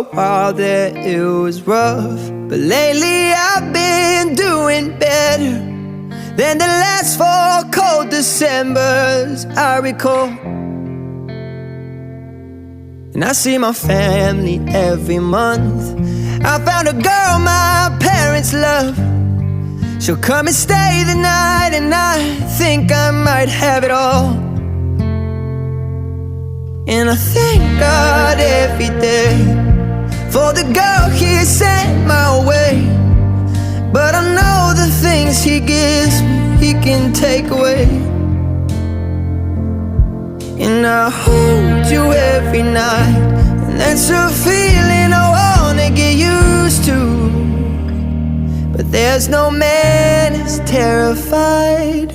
a while there it was rough, but lately I've been doing better than the last 4 cold Decembers I recall. And I see my family every month. I found a girl my parents love. She'll come and stay the night, and I think I might have it all. And I thank God every day for the girl He sent my way. But I know the things He gives me, He can take away. And I hold you every night, and that's a feeling I wanna get used to. But there's no man as terrified